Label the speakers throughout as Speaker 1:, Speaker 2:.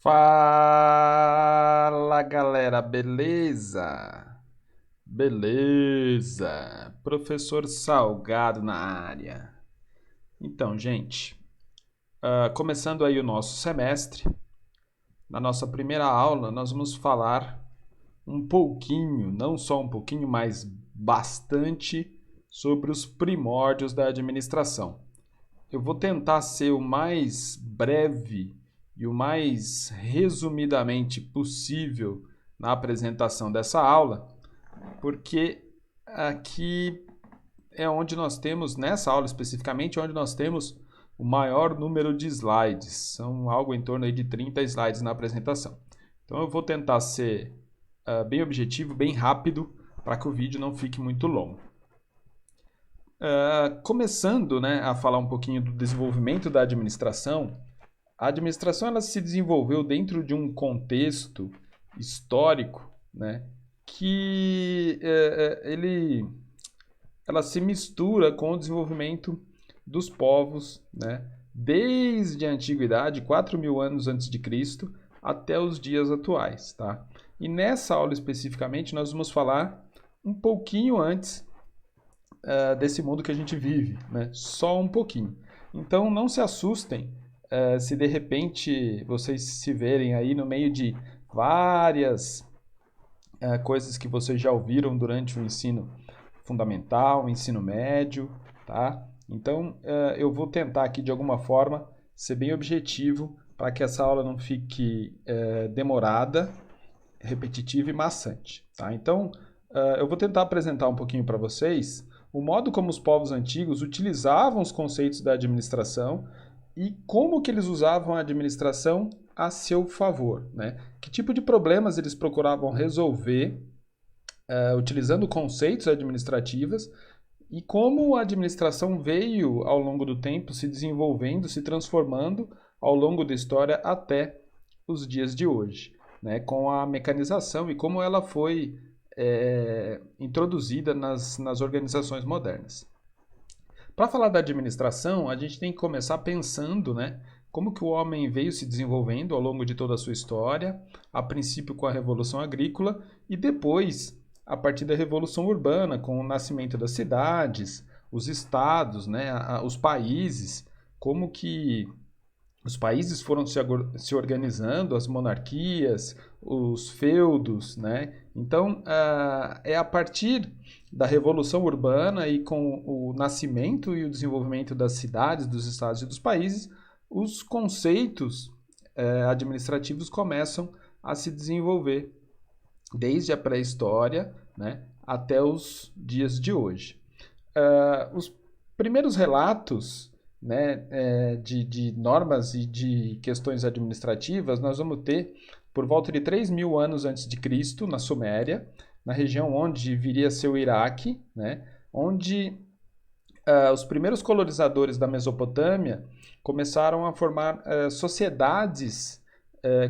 Speaker 1: Fala galera, beleza? Beleza, professor Salgado na área. Então, gente, começando aí o nosso semestre, na nossa primeira aula nós vamos falar um pouquinho, não só um pouquinho, mas bastante sobre os primórdios da administração. Eu vou tentar ser o mais breve e o mais resumidamente possível na apresentação dessa aula, porque aqui é onde nós temos, nessa aula especificamente, onde nós temos o maior número de slides. São algo em torno aí de 30 slides na apresentação. Então eu vou tentar ser bem objetivo, bem rápido, para que o vídeo não fique muito longo. Começando, né, a falar um pouquinho do desenvolvimento da administração, a administração ela se desenvolveu dentro de um contexto histórico, né, que ela se mistura com o desenvolvimento dos povos, né, desde a antiguidade, 4.000 anos antes de Cristo, até os dias atuais. Tá? E nessa aula especificamente nós vamos falar um pouquinho antes desse mundo que a gente vive, né? Só um pouquinho. Então não se assustem se de repente vocês se verem aí no meio de várias coisas que vocês já ouviram durante o ensino fundamental, o ensino médio, tá? Então eu vou tentar aqui de alguma forma ser bem objetivo para que essa aula não fique demorada, repetitiva e maçante, tá? Então eu vou tentar apresentar um pouquinho para vocês o modo como os povos antigos utilizavam os conceitos da administração e como que eles usavam a administração a seu favor, né? Que tipo de problemas eles procuravam resolver utilizando conceitos administrativos e como a administração veio ao longo do tempo se desenvolvendo, se transformando ao longo da história até os dias de hoje, né? Com a mecanização e como ela foi introduzida nas organizações modernas. Para falar da administração, a gente tem que começar pensando, né, como que o homem veio se desenvolvendo ao longo de toda a sua história, a princípio com a Revolução Agrícola e depois a partir da Revolução Urbana, com o nascimento das cidades, os estados, né, os países, como que os países foram se organizando, as monarquias, os feudos, né? Então, é a partir da Revolução Urbana e com o nascimento e o desenvolvimento das cidades, dos estados e dos países, os conceitos administrativos começam a se desenvolver desde a pré-história, né, até os dias de hoje. Os primeiros relatos, né, de normas e de questões administrativas nós vamos ter por volta de 3.000 anos antes de Cristo, na Suméria, na região onde viria a ser o Iraque, né, onde os primeiros colonizadores da Mesopotâmia começaram a formar sociedades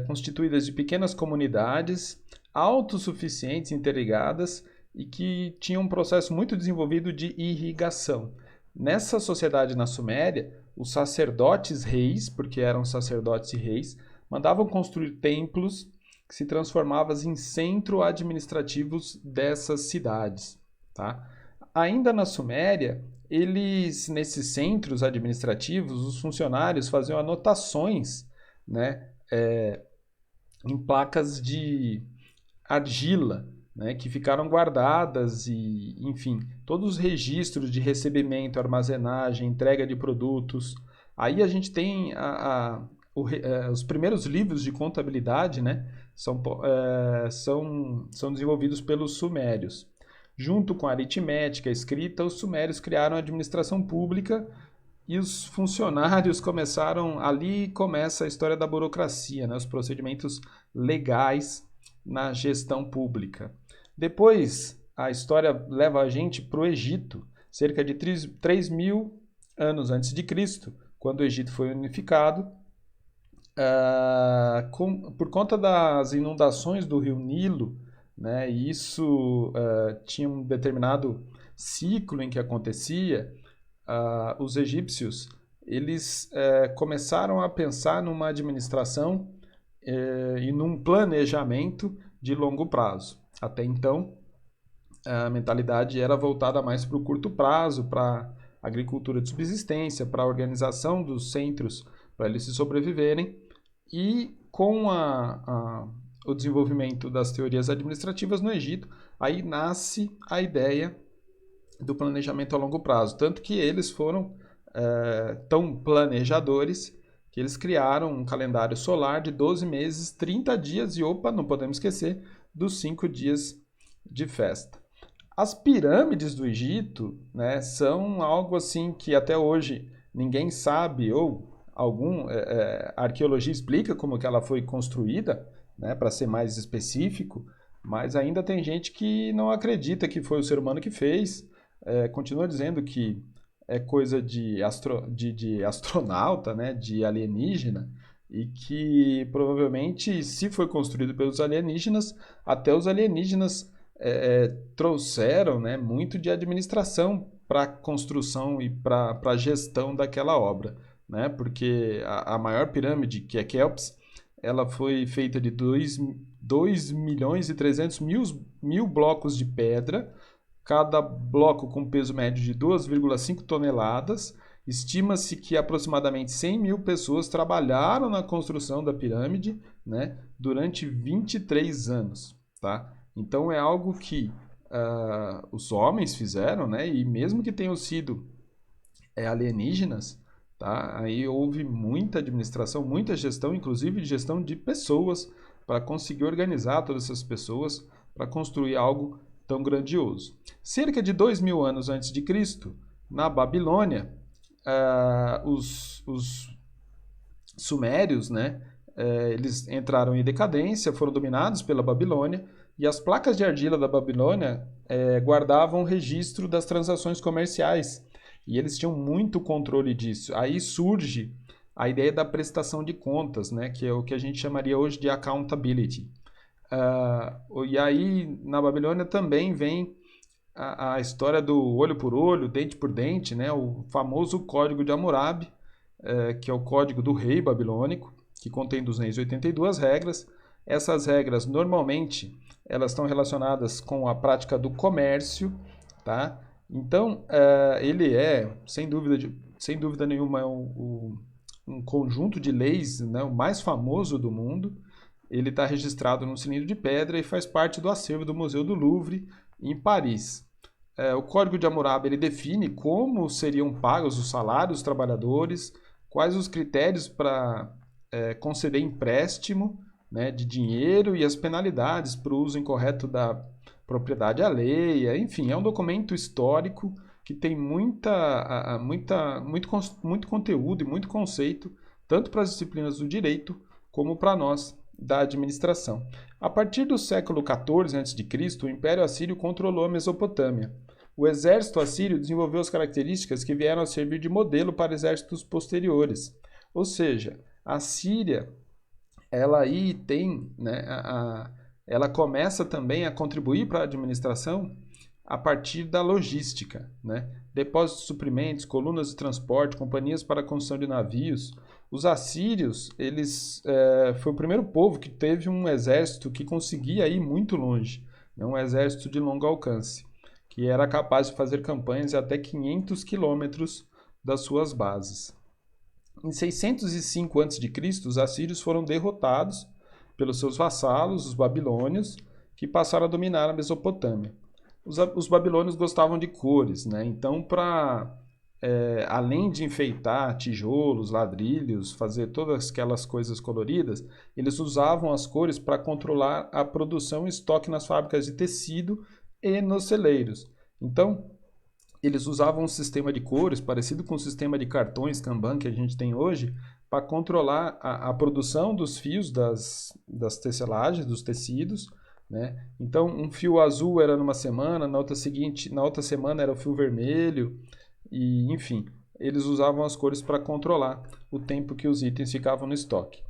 Speaker 1: constituídas de pequenas comunidades autossuficientes, interligadas e que tinham um processo muito desenvolvido de irrigação. Nessa sociedade na Suméria, os sacerdotes reis, porque eram sacerdotes e reis, mandavam construir templos que se transformavam em centro administrativos dessas cidades. Tá? Ainda na Suméria, nesses centros administrativos, os funcionários faziam anotações, né, em placas de argila, né, que ficaram guardadas e, enfim, todos os registros de recebimento, armazenagem, entrega de produtos. Aí a gente tem os primeiros livros de contabilidade, né, são desenvolvidos pelos sumérios. Junto com a aritmética escrita, os sumérios criaram a administração pública e os funcionários começaram, ali começa a história da burocracia, né, os procedimentos legais na gestão pública. Depois, a história leva a gente para o Egito, cerca de 3.000 anos antes de Cristo, quando o Egito foi unificado, por conta das inundações do rio Nilo, né, e isso tinha um determinado ciclo em que acontecia, os egípcios eles começaram a pensar numa administração e num planejamento de longo prazo. Até então, a mentalidade era voltada mais para o curto prazo, para agricultura de subsistência, para a organização dos centros para eles se sobreviverem. E com o desenvolvimento das teorias administrativas no Egito, aí nasce a ideia do planejamento a longo prazo. Tanto que eles foram tão planejadores que eles criaram um calendário solar de 12 meses, 30 dias e, opa, não podemos esquecer, dos 5 dias de festa. As pirâmides do Egito, né, são algo assim que até hoje ninguém sabe ou a arqueologia explica como que ela foi construída, né, para ser mais específico, mas ainda tem gente que não acredita que foi o ser humano que fez, continua dizendo que é coisa de astronauta, né, de alienígena, e que provavelmente, se foi construído pelos alienígenas, até os alienígenas trouxeram, né, muito de administração para a construção e para a gestão daquela obra, né? Porque a maior pirâmide, que é Kelps, ela foi feita de 2 milhões e 300 mil blocos de pedra, cada bloco com peso médio de 2,5 toneladas. Estima-se que aproximadamente 100 mil pessoas trabalharam na construção da pirâmide, né, durante 23 anos. Tá? Então é algo que os homens fizeram, né, e mesmo que tenham sido alienígenas, tá? Aí houve muita administração, muita gestão, inclusive gestão de pessoas, para conseguir organizar todas essas pessoas para construir algo tão grandioso. Cerca de 2.000 anos antes de Cristo, na Babilônia, os sumérios, né, eles entraram em decadência, foram dominados pela Babilônia, e as placas de argila da Babilônia guardavam registro das transações comerciais, e eles tinham muito controle disso. Aí surge a ideia da prestação de contas, né, que é o que a gente chamaria hoje de accountability. E aí, na Babilônia também vem a história do olho por olho, dente por dente, né, o famoso Código de Hammurabi, que é o código do rei babilônico, que contém 282 regras. Essas regras, normalmente, elas estão relacionadas com a prática do comércio, tá? Então, ele sem dúvida nenhuma, um conjunto de leis, né, o mais famoso do mundo. Ele está registrado num cilindro de pedra e faz parte do acervo do Museu do Louvre, em Paris. O Código de Hammurabi ele define como seriam pagos os salários dos trabalhadores, quais os critérios para conceder empréstimo, né, de dinheiro e as penalidades para o uso incorreto da propriedade alheia. Enfim, é um documento histórico que tem muito conteúdo e muito conceito, tanto para as disciplinas do direito como para nós da administração. A partir do século XIV a.C., o Império Assírio controlou a Mesopotâmia. O exército assírio desenvolveu as características que vieram a servir de modelo para exércitos posteriores. Ou seja, a Síria, ela aí tem, né, ela começa também a contribuir para a administração a partir da logística, né? Depósitos de suprimentos, colunas de transporte, companhias para a construção de navios. Os assírios, eles foi o primeiro povo que teve um exército que conseguia ir muito longe, né? Um exército de longo alcance, que era capaz de fazer campanhas de até 500 quilômetros das suas bases. Em 605 a.C., os assírios foram derrotados pelos seus vassalos, os babilônios, que passaram a dominar a Mesopotâmia. Os babilônios gostavam de cores, né? Então, além de enfeitar tijolos, ladrilhos, fazer todas aquelas coisas coloridas, eles usavam as cores para controlar a produção e estoque nas fábricas de tecido e nos celeiros. Então, eles usavam um sistema de cores parecido com o sistema de cartões Kanban que a gente tem hoje para controlar a produção dos fios das tecelagens, dos tecidos, né? Então, um fio azul era numa semana, na outra semana era o fio vermelho, e enfim, eles usavam as cores para controlar o tempo que os itens ficavam no estoque.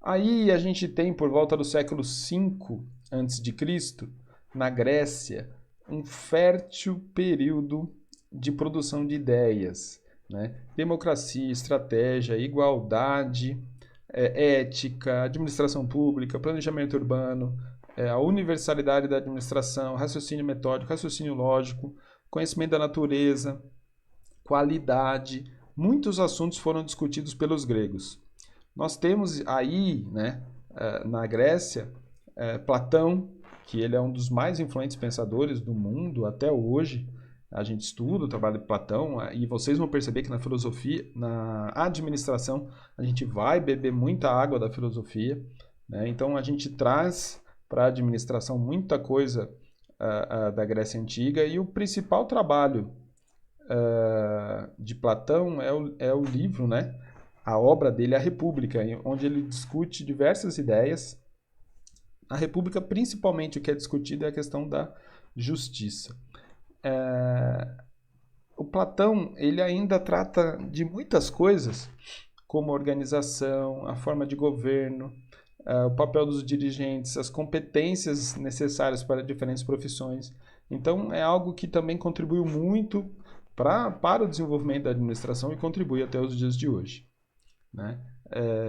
Speaker 1: Aí a gente tem, por volta do século V a.C., na Grécia, um fértil período de produção de ideias, né? Democracia, estratégia, igualdade, ética, administração pública, planejamento urbano, a universalidade da administração, raciocínio metódico, raciocínio lógico, conhecimento da natureza, qualidade. Muitos assuntos foram discutidos pelos gregos. Nós temos aí, né, na Grécia, Platão, que ele é um dos mais influentes pensadores do mundo até hoje. A gente estuda o trabalho de Platão e vocês vão perceber que na filosofia, na administração, a gente vai beber muita água da filosofia, né? Então a gente traz para a administração muita coisa da Grécia Antiga, e o principal trabalho de Platão é o livro, né? A obra dele é a República, onde ele discute diversas ideias. A República, principalmente, o que é discutido é a questão da justiça. O Platão, ele ainda trata de muitas coisas, como a organização, a forma de governo, o papel dos dirigentes, as competências necessárias para diferentes profissões. Então, é algo que também contribuiu muito para o desenvolvimento da administração e contribui até os dias de hoje, né?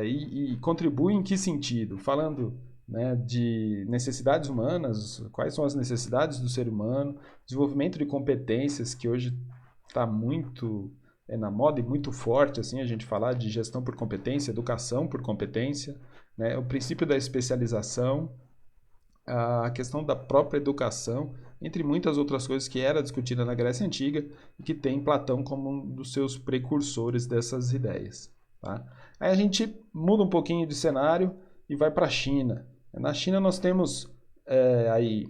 Speaker 1: E contribui em que sentido? Falando, né, de necessidades humanas, quais são as necessidades do ser humano, desenvolvimento de competências, que hoje está muito na moda e muito forte, assim, a gente falar de gestão por competência, educação por competência, né, o princípio da especialização, a questão da própria educação, entre muitas outras coisas que era discutida na Grécia Antiga e que tem Platão como um dos seus precursores dessas ideias, tá? Aí a gente muda um pouquinho de cenário e vai para a China. Na China nós temos aí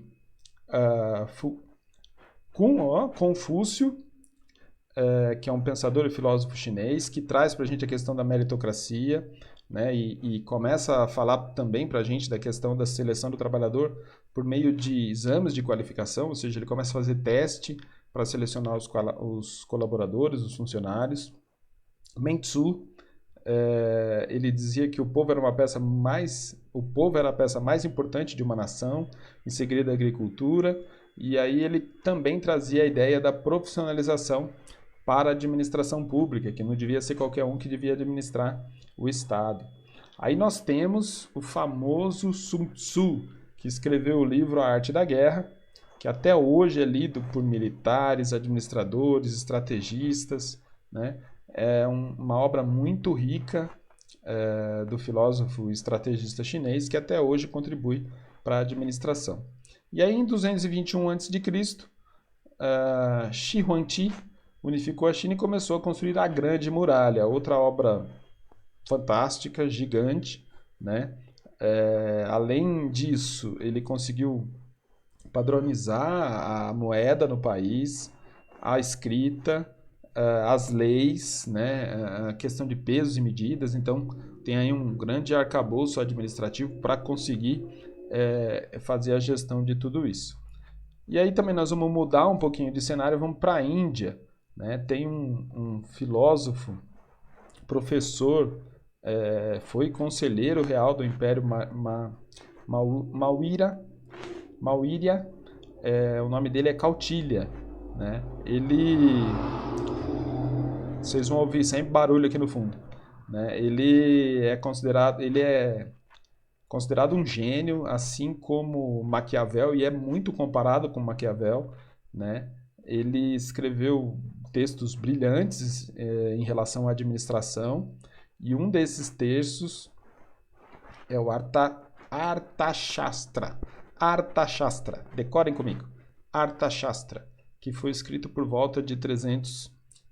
Speaker 1: Confúcio, que é um pensador e filósofo chinês, que traz para a gente a questão da meritocracia, né, e começa a falar também para a gente da questão da seleção do trabalhador por meio de exames de qualificação, ou seja, ele começa a fazer teste para selecionar os colaboradores, os funcionários. Mentsu, ele dizia que o povo era a peça mais importante de uma nação, em seguida a agricultura, e aí ele também trazia a ideia da profissionalização para a administração pública, que não devia ser qualquer um que devia administrar o Estado. Aí nós temos o famoso Sun Tzu, que escreveu o livro A Arte da Guerra, que até hoje é lido por militares, administradores, estrategistas, né? É uma obra muito rica do filósofo e estrategista chinês, que até hoje contribui para a administração. E aí em 221 a.C., Shi Huangdi unificou a China e começou a construir a Grande Muralha, outra obra fantástica, gigante, né? Além disso, ele conseguiu padronizar a moeda no país, a escrita, as leis, né? A questão de pesos e medidas. Então, tem aí um grande arcabouço administrativo para conseguir fazer a gestão de tudo isso. E aí também nós vamos mudar um pouquinho de cenário, vamos para a Índia, né? Tem um filósofo, professor, foi conselheiro real do Império Maurya, o nome dele é Kautilya, né? Vocês vão ouvir sempre barulho aqui no fundo, né? Ele é considerado um gênio, assim como Maquiavel, e é muito comparado com Maquiavel, né? Ele escreveu textos brilhantes em relação à administração, e um desses textos é o Arthashastra. Arthashastra, decorem comigo. Arthashastra, que foi escrito por volta de 300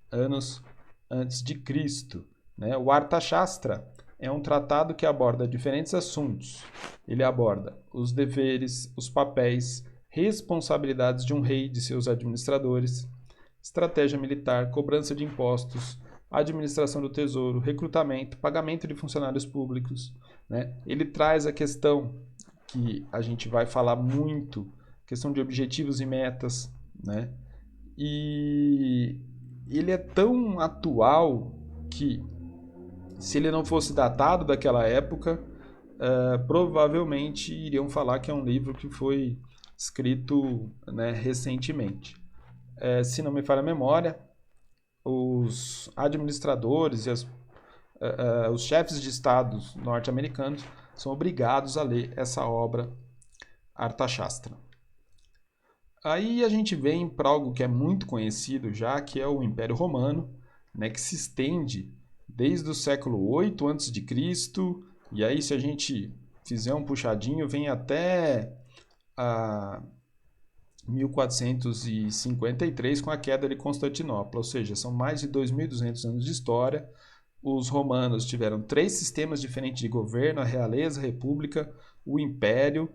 Speaker 1: anos antes de Cristo, né? O Arthashastra é um tratado que aborda diferentes assuntos. Ele aborda os deveres, os papéis, responsabilidades de um rei e de seus administradores, estratégia militar, cobrança de impostos, administração do tesouro, recrutamento, pagamento de funcionários públicos, né? Ele traz a questão que a gente vai falar muito, questão de objetivos e metas, né? E ele é tão atual que, se ele não fosse datado daquela época, provavelmente iriam falar que é um livro que foi escrito, né, recentemente. Se não me falha a memória, os administradores e os chefes de estados norte-americanos são obrigados a ler essa obra Arthashastra. Aí a gente vem para algo que é muito conhecido já, que é o Império Romano, né, que se estende desde o século 8 a.C., e aí se a gente fizer um puxadinho, vem até 1453 com a queda de Constantinopla, ou seja, são mais de 2.200 anos de história. Os romanos tiveram 3 sistemas diferentes de governo: a realeza, a república, o império.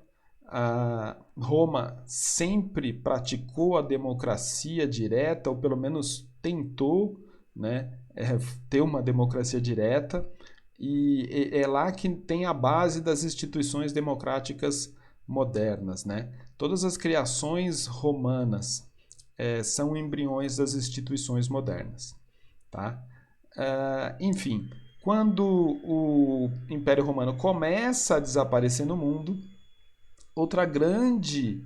Speaker 1: Roma sempre praticou a democracia direta, ou pelo menos tentou, né, ter uma democracia direta, e é lá que tem a base das instituições democráticas modernas, né? Todas as criações romanas são embriões das instituições modernas, tá? Enfim, quando o Império Romano começa a desaparecer no mundo, outra grande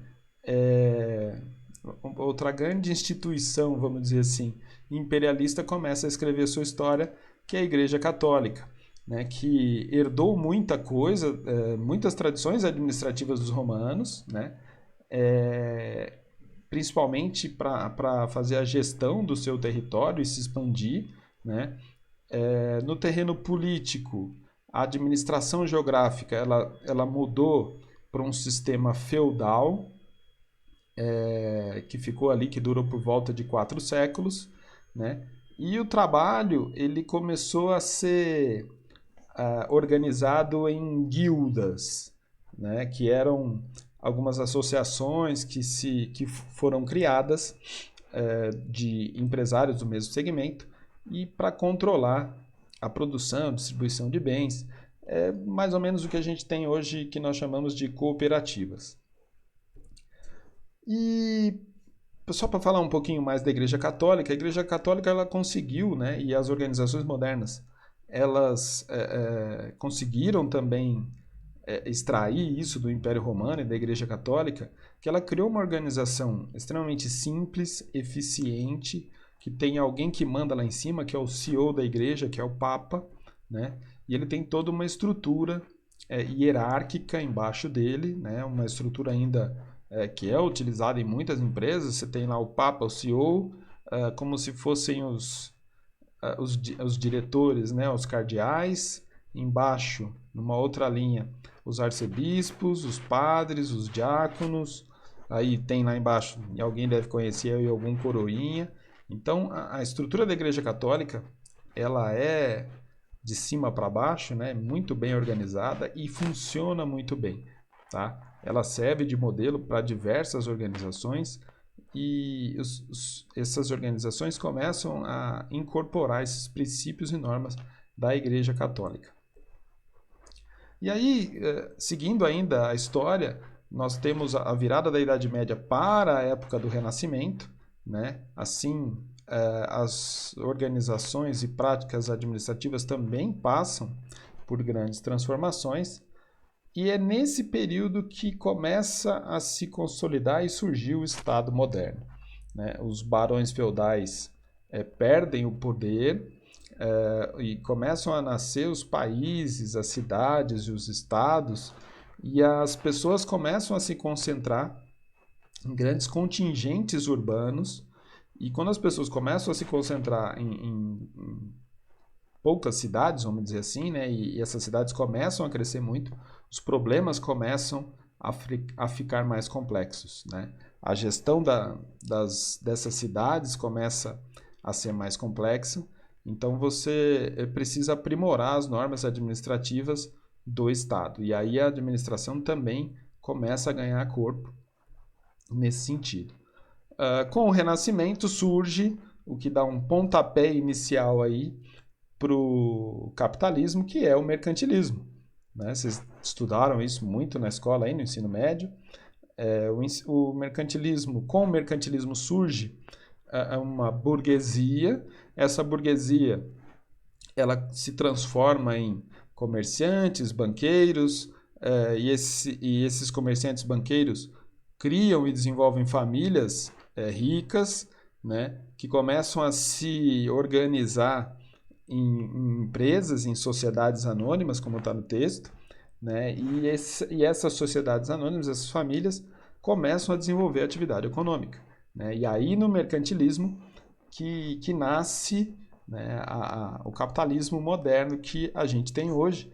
Speaker 1: instituição, vamos dizer assim, imperialista começa a escrever sua história, que é a Igreja Católica, né, que herdou muita coisa, muitas tradições administrativas dos romanos, né, principalmente para fazer a gestão do seu território e se expandir, né. No terreno político, a administração geográfica ela mudou para um sistema feudal, que ficou ali, que durou por volta de 4 séculos, né? E o trabalho ele começou a ser organizado em guildas, né? Que eram algumas associações que foram criadas de empresários do mesmo segmento e para controlar a produção, distribuição de bens. É mais ou menos o que a gente tem hoje, que nós chamamos de cooperativas. E só para falar um pouquinho mais da Igreja Católica, a Igreja Católica ela conseguiu, né, e as organizações modernas, elas conseguiram também extrair isso do Império Romano e da Igreja Católica, que ela criou uma organização extremamente simples, eficiente, que tem alguém que manda lá em cima, que é o CEO da igreja, que é o Papa, né? E ele tem toda uma estrutura hierárquica embaixo dele, né? Uma estrutura ainda que é utilizada em muitas empresas. Você tem lá o Papa, o CEO, como se fossem os diretores, né? Os cardeais. Embaixo, numa outra linha, os arcebispos, os padres, os diáconos. Aí tem lá embaixo, e alguém deve conhecer aí, algum coroinha. Então, a estrutura da Igreja Católica, ela é de cima para baixo, né, muito bem organizada e funciona muito bem, tá? Ela serve de modelo para diversas organizações e essas organizações começam a incorporar esses princípios e normas da Igreja Católica. E aí, seguindo ainda a história, nós temos a virada da Idade Média para a época do Renascimento, né? Assim, as organizações e práticas administrativas também passam por grandes transformações, e é nesse período que começa a se consolidar e surgir o Estado moderno, né? Os barões feudais perdem o poder e começam a nascer os países, as cidades e os estados, e as pessoas começam a se concentrar em grandes contingentes urbanos, e quando as pessoas começam a se concentrar em poucas cidades, vamos dizer assim, né, e essas cidades começam a crescer muito, os problemas começam a ficar mais complexos, né? A gestão dessas cidades começa a ser mais complexa, então você precisa aprimorar as normas administrativas do Estado, e aí a administração também começa a ganhar corpo nesse sentido. Com o Renascimento surge o que dá um pontapé inicial aí para o capitalismo, que é o mercantilismo, né? Vocês estudaram isso muito na escola, aí, no ensino médio. O mercantilismo, com o mercantilismo surge uma burguesia. Essa burguesia ela se transforma em comerciantes, banqueiros, e esses comerciantes, banqueiros criam e desenvolvem famílias ricas, né, que começam a se organizar em empresas, em sociedades anônimas, como está no texto, né? E essas sociedades anônimas, essas famílias, começam a desenvolver atividade econômica, né? E aí no mercantilismo que nasce, né, o capitalismo moderno que a gente tem hoje,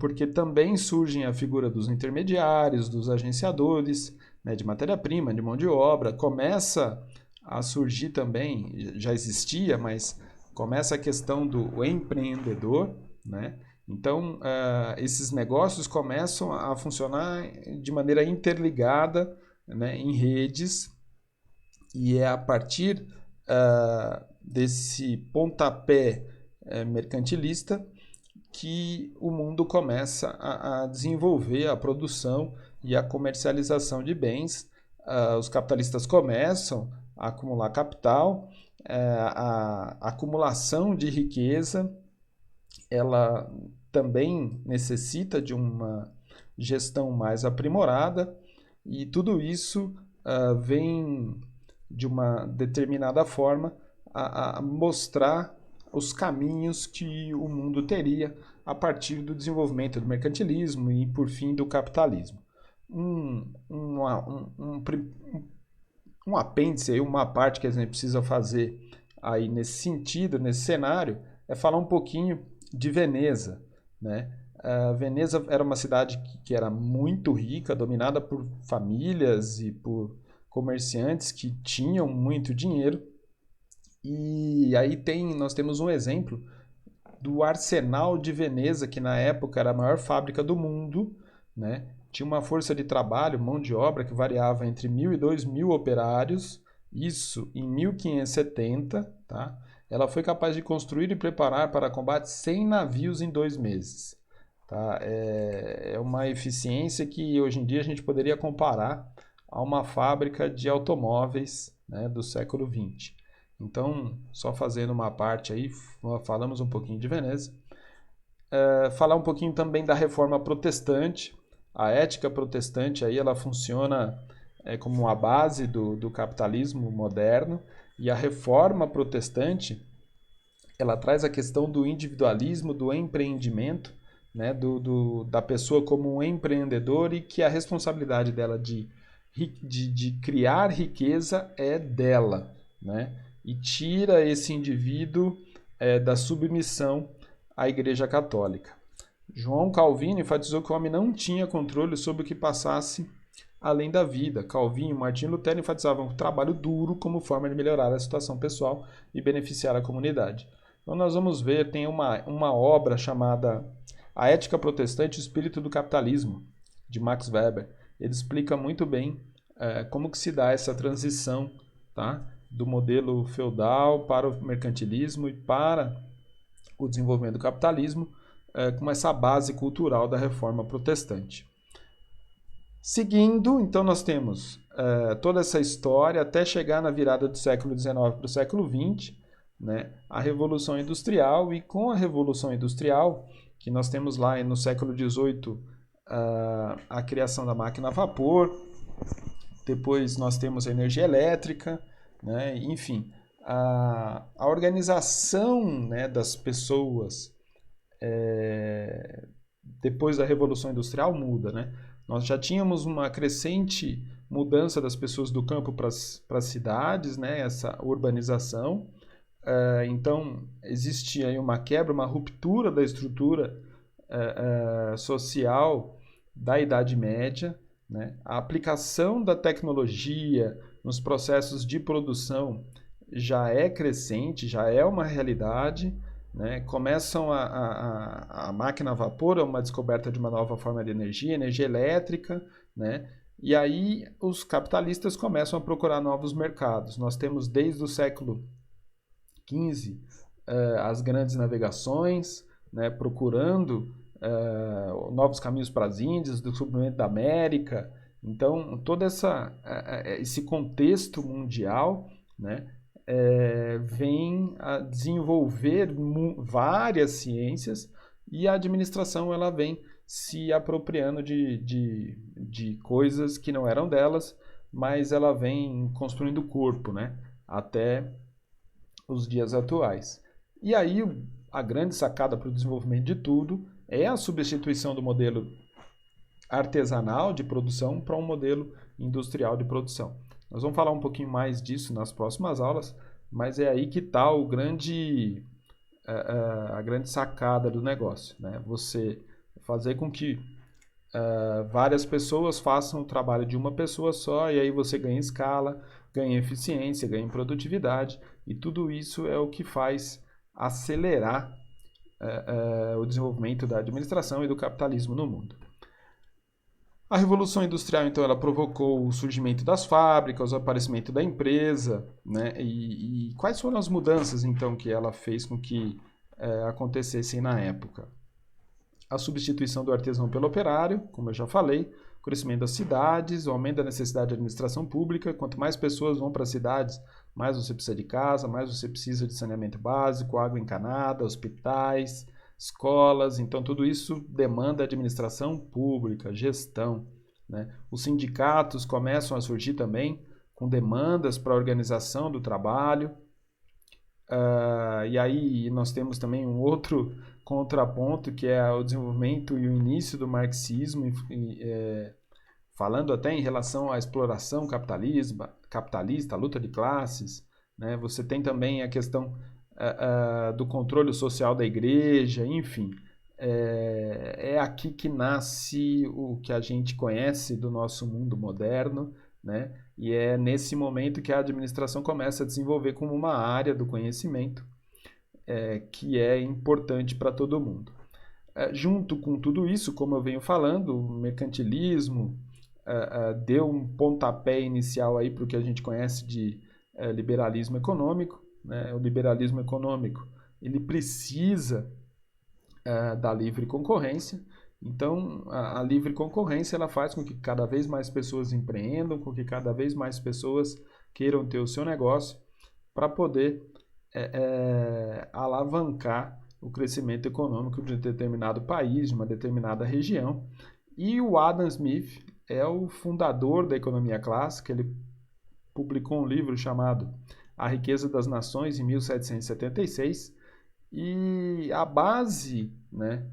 Speaker 1: porque também surgem a figura dos intermediários, dos agenciadores, né, de matéria-prima, de mão de obra, começa a surgir também, já existia, mas começa a questão do empreendedor, né? Então, esses negócios começam a funcionar de maneira interligada, né, em redes, e é a partir desse pontapé mercantilista que o mundo começa a desenvolver a produção e a comercialização de bens. Os capitalistas começam a acumular capital, a acumulação de riqueza, ela também necessita de uma gestão mais aprimorada, e tudo isso vem de uma determinada forma a mostrar os caminhos que o mundo teria a partir do desenvolvimento do mercantilismo e, por fim, do capitalismo. Um apêndice, aí, uma parte que a gente precisa fazer aí nesse sentido, nesse cenário, é falar um pouquinho de Veneza, né? Veneza era uma cidade que era muito rica, dominada por famílias e por comerciantes que tinham muito dinheiro. E aí nós temos um exemplo do Arsenal de Veneza, que na época era a maior fábrica do mundo, né? Tinha uma força de trabalho, mão de obra, que variava entre 1.000 e 2.000 operários, isso em 1570, tá? Ela foi capaz de construir e preparar para combate 100 navios em 2 meses. Tá? É uma eficiência que hoje em dia a gente poderia comparar a uma fábrica de automóveis, né, do século XX. Então, só fazendo uma parte aí, falamos um pouquinho de Veneza. Falar um pouquinho também da reforma protestante. A ética protestante aí, ela funciona como a base do capitalismo moderno, e a reforma protestante ela traz a questão do individualismo, do empreendimento, né, da pessoa como um empreendedor, e que a responsabilidade dela de criar riqueza é dela, né? E tira esse indivíduo da submissão à Igreja Católica. João Calvino enfatizou que o homem não tinha controle sobre o que passasse além da vida. Calvino e Martinho Lutero enfatizavam o trabalho duro como forma de melhorar a situação pessoal e beneficiar a comunidade. Então nós vamos ver, tem uma obra chamada A Ética Protestante e o Espírito do Capitalismo, de Max Weber. Ele explica muito bem como que se dá essa transição, tá? Do modelo feudal para o mercantilismo e para o desenvolvimento do capitalismo, com essa base cultural da reforma protestante. Seguindo, então nós temos toda essa história até chegar na virada do século XIX para o século XX, né, a Revolução Industrial, e com a Revolução Industrial, que nós temos lá no século XVIII a criação da máquina a vapor, depois nós temos a energia elétrica, né, enfim, a organização, né, das pessoas depois da Revolução Industrial muda, né? Nós já tínhamos uma crescente mudança das pessoas do campo para as cidades, né? Essa urbanização. Então, existia aí uma quebra, uma ruptura da estrutura social da Idade Média, né? A aplicação da tecnologia nos processos de produção já é crescente, já é uma realidade, né? Começam a máquina a vapor, é uma descoberta de uma nova forma de energia elétrica, né? E aí os capitalistas começam a procurar novos mercados. Nós temos desde o século XV as grandes navegações, né? Procurando novos caminhos para as Índias, do descobrimento da América. Então, todo esse contexto mundial, né? Vem a desenvolver várias ciências, e a administração ela vem se apropriando de coisas que não eram delas, mas ela vem construindo o corpo, né? Até os dias atuais. E aí a grande sacada para o desenvolvimento de tudo é a substituição do modelo artesanal de produção para um modelo industrial de produção. Nós vamos falar um pouquinho mais disso nas próximas aulas, mas é aí que está a grande sacada do negócio, né? Você fazer com que várias pessoas façam o trabalho de uma pessoa só, e aí você ganha escala, ganha eficiência, ganha produtividade, e tudo isso é o que faz acelerar o desenvolvimento da administração e do capitalismo no mundo. A Revolução Industrial, então, ela provocou o surgimento das fábricas, o aparecimento da empresa, né? E quais foram as mudanças, então, que ela fez com que acontecessem na época? A substituição do artesão pelo operário, como eu já falei, o crescimento das cidades, o aumento da necessidade de administração pública. Quanto mais pessoas vão para as cidades, mais você precisa de casa, mais você precisa de saneamento básico, água encanada, hospitais, escolas. Então, tudo isso demanda administração pública, gestão, né? Os sindicatos começam a surgir também com demandas para a organização do trabalho. E aí nós temos também um outro contraponto, que é o desenvolvimento e o início do marxismo, falando até em relação à exploração capitalista, a luta de classes, né? Você tem também a questão do controle social da igreja, enfim. É aqui que nasce o que a gente conhece do nosso mundo moderno, né? E é nesse momento que a administração começa a desenvolver como uma área do conhecimento que é importante para todo mundo. Junto com tudo isso, como eu venho falando, o mercantilismo deu um pontapé inicial aí para o que a gente conhece de liberalismo econômico, né? O liberalismo econômico ele precisa da livre concorrência. Então, a livre concorrência ela faz com que cada vez mais pessoas empreendam, com que cada vez mais pessoas queiram ter o seu negócio para poder alavancar o crescimento econômico de um determinado país, de uma determinada região. E o Adam Smith é o fundador da economia clássica. Ele publicou um livro chamado A Riqueza das Nações, em 1776, e a base, né,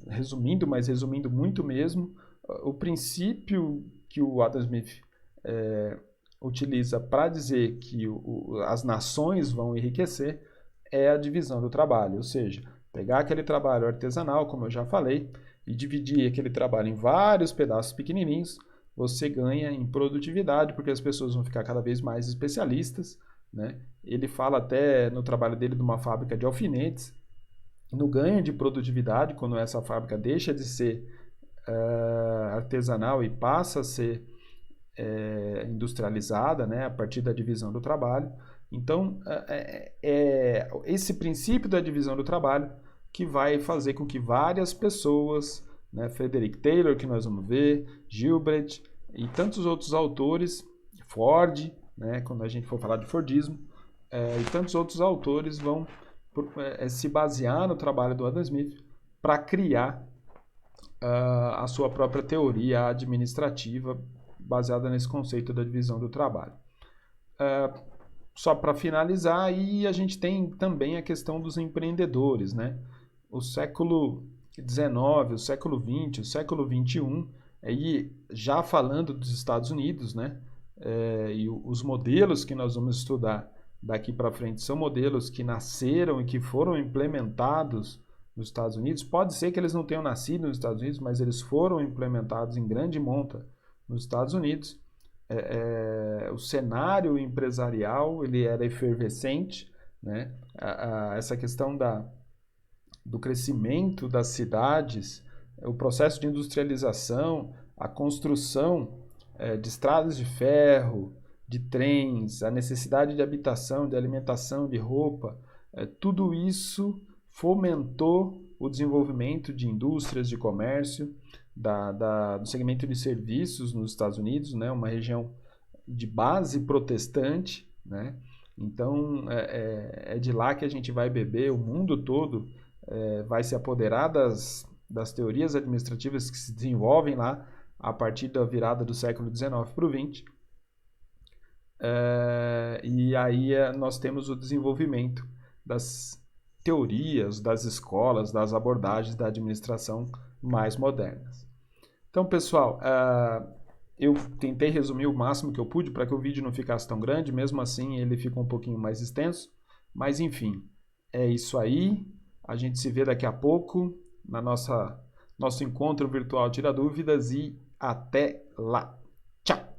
Speaker 1: resumindo muito mesmo, o princípio que o Adam Smith utiliza para dizer que as nações vão enriquecer é a divisão do trabalho, ou seja, pegar aquele trabalho artesanal, como eu já falei, e dividir aquele trabalho em vários pedaços pequenininhos, você ganha em produtividade, porque as pessoas vão ficar cada vez mais especialistas, né? Ele fala até no trabalho dele de uma fábrica de alfinetes, no ganho de produtividade, quando essa fábrica deixa de ser artesanal e passa a ser industrializada, né, a partir da divisão do trabalho. Então, esse princípio da divisão do trabalho que vai fazer com que várias pessoas, né, Frederick Taylor, que nós vamos ver, Gilbert e tantos outros autores, Ford, né, quando a gente for falar de Fordismo, e tantos outros autores vão se basear no trabalho do Adam Smith para criar a sua própria teoria administrativa baseada nesse conceito da divisão do trabalho. Só para finalizar, aí a gente tem também a questão dos empreendedores, né? O século XIX, o século XX, o século XXI, aí já falando dos Estados Unidos, né? E os modelos que nós vamos estudar daqui para frente são modelos que nasceram e que foram implementados nos Estados Unidos. Pode ser que eles não tenham nascido nos Estados Unidos, mas eles foram implementados em grande monta nos Estados Unidos. O cenário empresarial ele era efervescente, né? Essa questão do crescimento das cidades, o processo de industrialização, a construção de estradas de ferro, de trens, a necessidade de habitação, de alimentação, de roupa, tudo isso fomentou o desenvolvimento de indústrias, de comércio, do segmento de serviços nos Estados Unidos, né? Uma região de base protestante, né? Então, é de lá que a gente vai beber, o mundo todo vai se apoderar das teorias administrativas que se desenvolvem lá a partir da virada do século XIX para o XX. E aí nós temos o desenvolvimento das teorias das escolas, das abordagens da administração mais modernas. Então, pessoal, eu tentei resumir o máximo que eu pude para que o vídeo não ficasse tão grande, mesmo assim ele fica um pouquinho mais extenso, mas enfim, é isso aí. A gente se vê daqui a pouco na nosso encontro virtual Tira Dúvidas e até lá. Tchau!